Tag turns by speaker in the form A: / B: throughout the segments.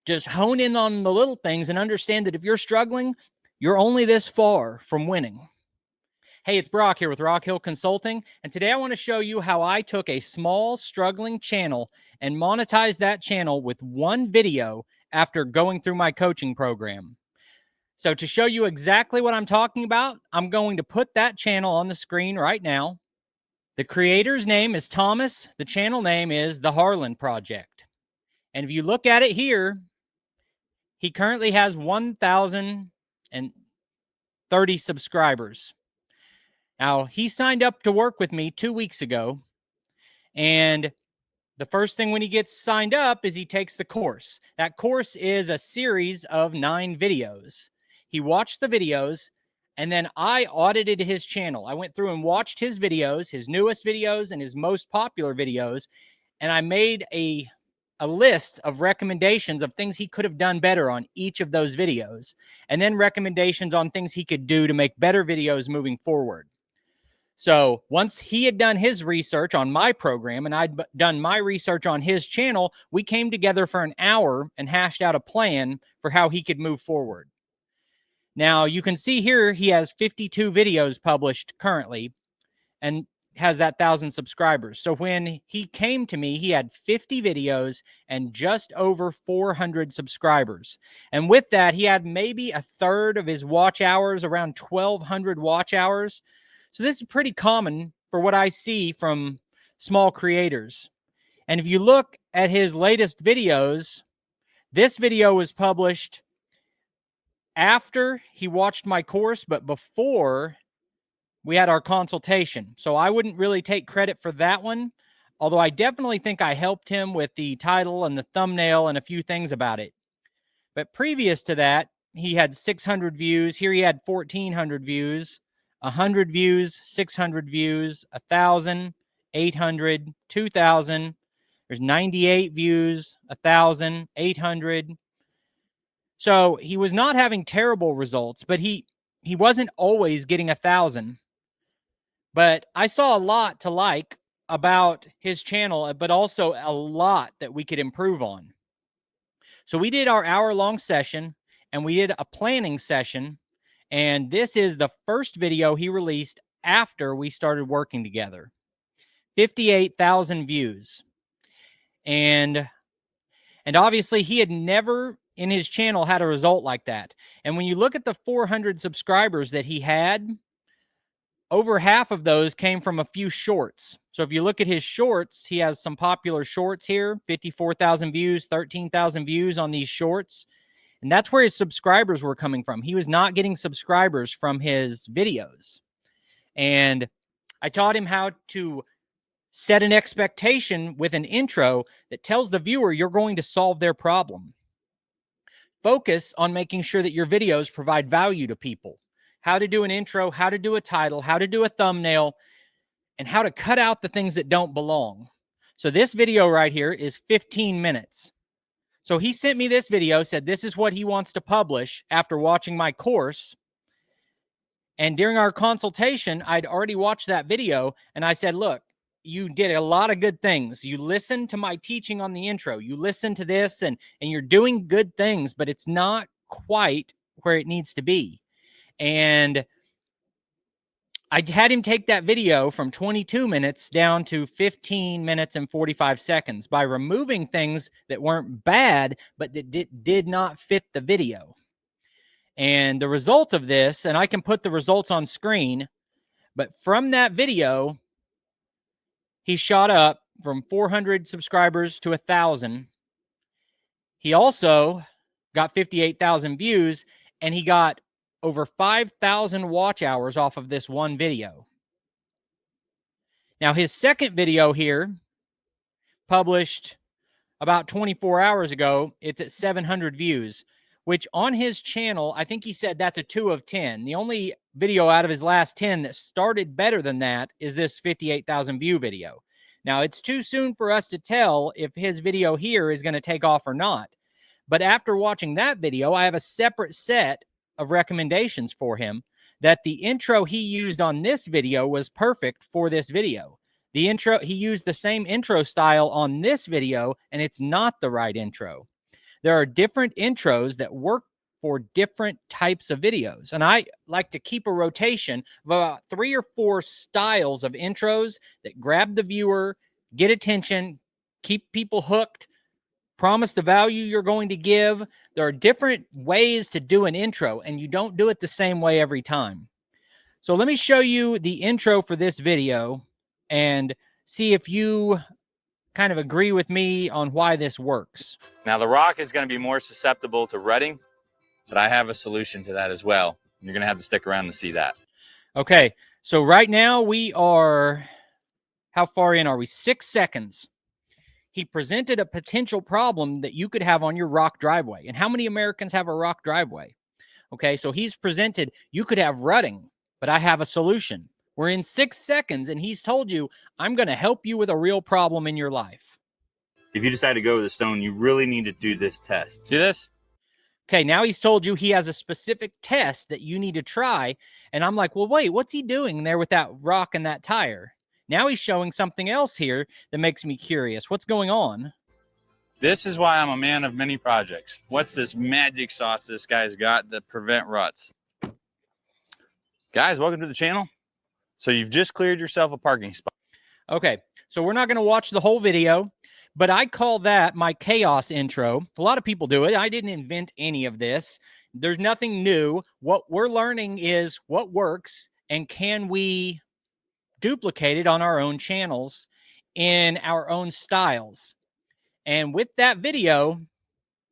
A: Just hone in on the little things and understand that if you're struggling, you're only this far from winning. Hey, it's Brock here with Rock Hill Consulting, and today I want to show you how I took a small, struggling channel and monetized that channel with one video after going through my coaching program. So to show you exactly what I'm talking about, I'm going to put that channel on the screen right now. The creator's name is Thomas. The channel name is the Harland Project. And if you look at it here, he currently has 1,030 subscribers. Now, he signed up to work with me 2 weeks ago, and the first thing when he gets signed up is he takes the course. That course is a series of 9 videos. He watched the videos, and then I audited his channel. I went through and watched his videos, his newest videos and his most popular videos, and I made a list of recommendations of things he could have done better on each of those videos, and then recommendations on things he could do to make better videos moving forward. So once he had done his research on my program and I'd done my research on his channel, we came together for an hour and hashed out a plan for how he could move forward. Now you can see here he has 52 videos published currently and has that 1,000 subscribers. So when he came to me, he had 50 videos and just over 400 subscribers. And with that, he had maybe a third of his watch hours, around 1,200 watch hours. So this is pretty common for what I see from small creators. And if you look at his latest videos, this video was published after he watched my course, but before we had our consultation. So I wouldn't really take credit for that one, although I definitely think I helped him with the title and the thumbnail and a few things about it. But previous to that, he had 600 views. Here he had 1,400 views, 100 views, 600 views, 1,000, 800, 2,000. There's 98 views, 1,000, 800. So he was not having terrible results, but he wasn't always getting 1,000. But I saw a lot to like about his channel, but also a lot that we could improve on. So we did our hour-long session, and we did a planning session, and this is the first video he released after we started working together. 58,000 views. And obviously he had never in his channel had a result like that. And when you look at the 400 subscribers that he had, over half of those came from a few shorts. So if you look at his shorts, he has some popular shorts here, 54,000 views, 13,000 views on these shorts. And that's where his subscribers were coming from. He was not getting subscribers from his videos. And I taught him how to set an expectation with an intro that tells the viewer you're going to solve their problem. Focus on making sure that your videos provide value to people. How to do an intro, how to do a title, how to do a thumbnail, and how to cut out the things that don't belong. So this video right here is 15 minutes. So he sent me this video, said this is what he wants to publish after watching my course. And during our consultation, I'd already watched that video, and I said, look, you did a lot of good things. You listened to my teaching on the intro. You listened to this, and you're doing good things, but it's not quite where it needs to be. And I had him take that video from 22 minutes down to 15 minutes and 45 seconds by removing things that weren't bad, but that did not fit the video. And the result of this, and I can put the results on screen, but from that video, he shot up from 400 subscribers to 1,000. He also got 58,000 views, and he got over 5,000 watch hours off of this one video. Now, his second video here, published about 24 hours ago, it's at 700 views, which on his channel, I think he said that's a 2 of 10. The only video out of his last 10 that started better than that is this 58,000 view video. Now, it's too soon for us to tell if his video here is going to take off or not. But after watching that video, I have a separate set of recommendations for him that the intro he used on this video was perfect for this video. The intro, he used the same intro style on this video, and it's not the right intro. There are different intros that work for different types of videos. And I like to keep a rotation of about 3 or 4 styles of intros that grab the viewer, get attention, keep people hooked, promise the value you're going to give. There are different ways to do an intro, and you don't do it the same way every time. So let me show you the intro for this video and see if you kind of agree with me on why this works.
B: Now the rock is going to be more susceptible to rutting, but I have a solution to that as well. You're going to have to stick around to see that.
A: Okay, so right now we are, how far in are we? 6 seconds. He presented a potential problem that you could have on your rock driveway. And how many Americans have a rock driveway? Okay, so he's presented, you could have rutting, but I have a solution. We're in 6 seconds, and he's told you, I'm going to help you with a real problem in your life.
B: If you decide to go with a stone, you really need to do this test. See this?
A: Okay, now he's told you he has a specific test that you need to try. And I'm like, well, wait, what's he doing there with that rock and that tire? Now he's showing something else here that makes me curious. What's going on?
B: This is why I'm a man of many projects. What's this magic sauce this guy's got to prevent ruts? Guys, welcome to the channel. So you've just cleared yourself a parking spot.
A: Okay, so we're not going to watch the whole video, but I call that my chaos intro. A lot of people do it. I didn't invent any of this. There's nothing new. What we're learning is what works, and can we duplicate it on our own channels in our own styles. And with that video,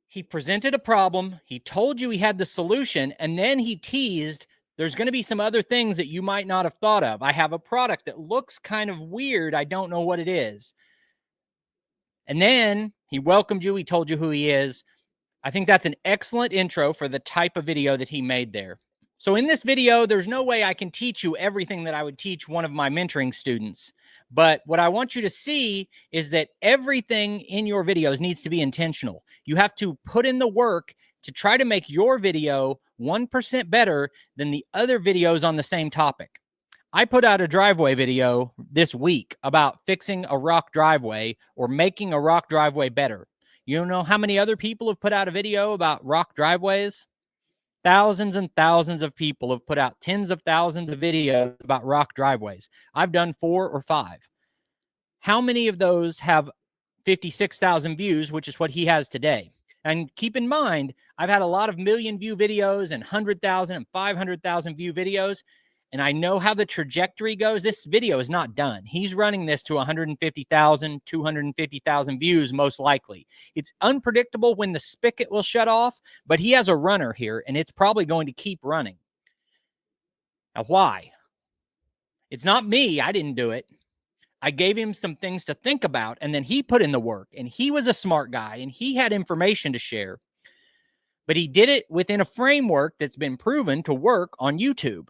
A: he presented a problem. He told you he had the solution, and then he teased there's going to be some other things that you might not have thought of. I have a product that looks kind of weird. I don't know what it is. And then he welcomed you. He told you who he is. I think that's an excellent intro for the type of video that he made there. So in this video, there's no way I can teach you everything that I would teach one of my mentoring students. But what I want you to see is that everything in your videos needs to be intentional. You have to put in the work to try to make your video 1% better than the other videos on the same topic. I put out a driveway video this week about fixing a rock driveway or making a rock driveway better. You know how many other people have put out a video about rock driveways? Thousands and thousands of people have put out tens of thousands of videos about rock driveways. I've done 4 or 5. How many of those have 56,000 views, which is what he has today? And keep in mind, I've had a lot of million view videos and 100,000 and 500,000 view videos, and I know how the trajectory goes. This video is not done. He's running this to 150,000, 250,000 views, most likely. It's unpredictable when the spigot will shut off, but he has a runner here, and it's probably going to keep running. Now, why? It's not me. I didn't do it. I gave him some things to think about, and then he put in the work, and he was a smart guy, and he had information to share. But he did it within a framework that's been proven to work on YouTube.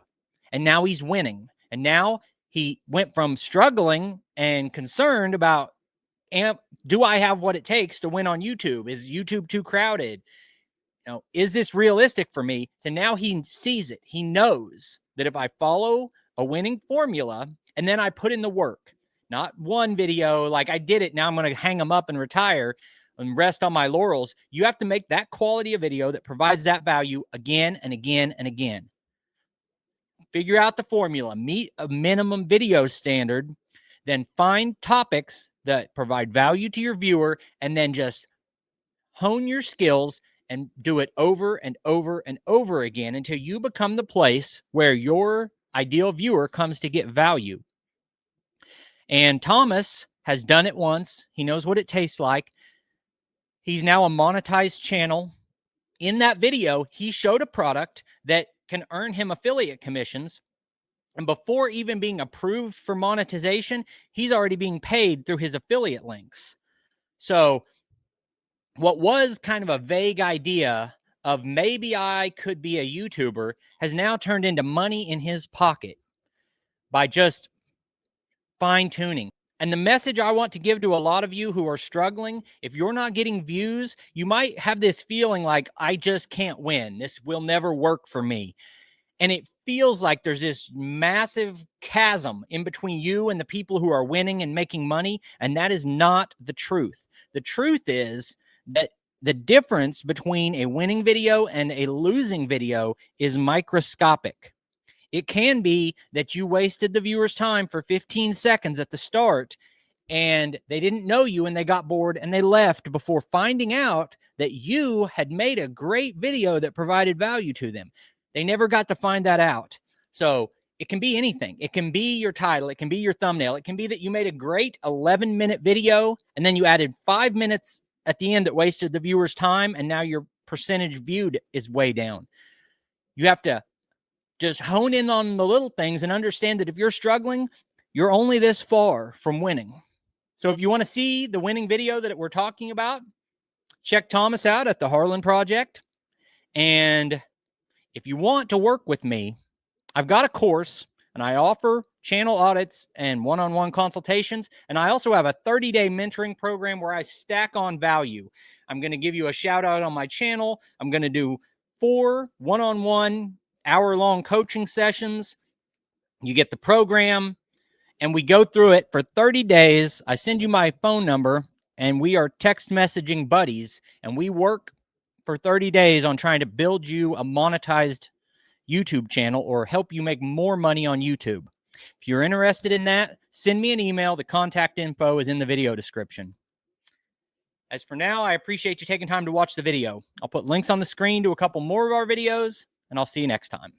A: And now he's winning. And now he went from struggling and concerned about, do I have what it takes to win on YouTube? Is YouTube too crowded? You know, is this realistic for me? To now he sees it. He knows that if I follow a winning formula and then I put in the work, not one video like I did it, now I'm going to hang them up and retire and rest on my laurels. You have to make that quality of video that provides that value again and again and again. Figure out the formula, meet a minimum video standard, then find topics that provide value to your viewer, and then just hone your skills and do it over and over and over again until you become the place where your ideal viewer comes to get value. And Thomas has done it once. He knows what it tastes like. He's now a monetized channel. In that video, he showed a product that can earn him affiliate commissions. And before even being approved for monetization, he's already being paid through his affiliate links. So what was kind of a vague idea of maybe I could be a YouTuber has now turned into money in his pocket by just fine-tuning. And the message I want to give to a lot of you who are struggling, if you're not getting views, you might have this feeling like, I just can't win. This will never work for me. And it feels like there's this massive chasm in between you and the people who are winning and making money. And that is not the truth. The truth is that the difference between a winning video and a losing video is microscopic. It can be that you wasted the viewer's time for 15 seconds at the start and they didn't know you and they got bored and they left before finding out that you had made a great video that provided value to them. They never got to find that out. So it can be anything. It can be your title. It can be your thumbnail. It can be that you made a great 11-minute video and then you added 5 minutes at the end that wasted the viewer's time, and now your percentage viewed is way down. You have to just hone in on the little things and understand that if you're struggling, you're only this far from winning. So if you want to see the winning video that we're talking about, check Thomas out at the Harland Project. And if you want to work with me, I've got a course and I offer channel audits and one-on-one consultations. And I also have a 30-day mentoring program where I stack on value. I'm going to give you a shout out on my channel. I'm going to do 4 one-on-one hour-long coaching sessions. You get the program and we go through it for 30 days. I send you my phone number and we are text messaging buddies, and we work for 30 days on trying to build you a monetized YouTube channel or help you make more money on YouTube. If you're interested in that, send me an email. The contact info is in the video description. As for now, I appreciate you taking time to watch the video. I'll put links on the screen to a couple more of our videos, and I'll see you next time.